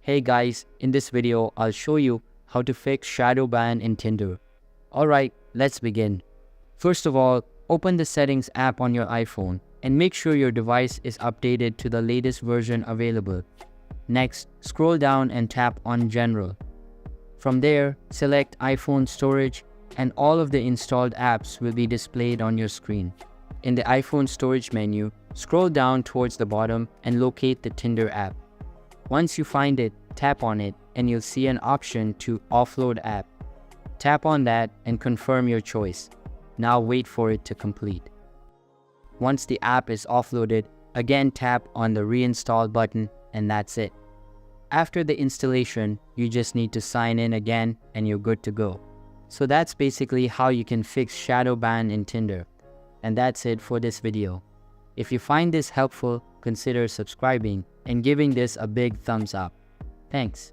Hey guys, in this video, I'll show you how to fix shadow ban in Tinder. Alright, let's begin. First of all, open the Settings app on your iPhone and make sure your device is updated to the latest version available. Next, scroll down and tap on General. From there, select iPhone Storage and all of the installed apps will be displayed on your screen. In the iPhone Storage menu, scroll down towards the bottom and locate the Tinder app. Once you find it, tap on it and you'll see an option to offload app. Tap on that and confirm your choice. Now wait for it to complete. Once the app is offloaded, again tap on the reinstall button and that's it. After the installation, you just need to sign in again and you're good to go. So that's basically how you can fix shadow ban in Tinder. And that's it for this video. If you find this helpful, consider subscribing and giving this a big thumbs up. Thanks.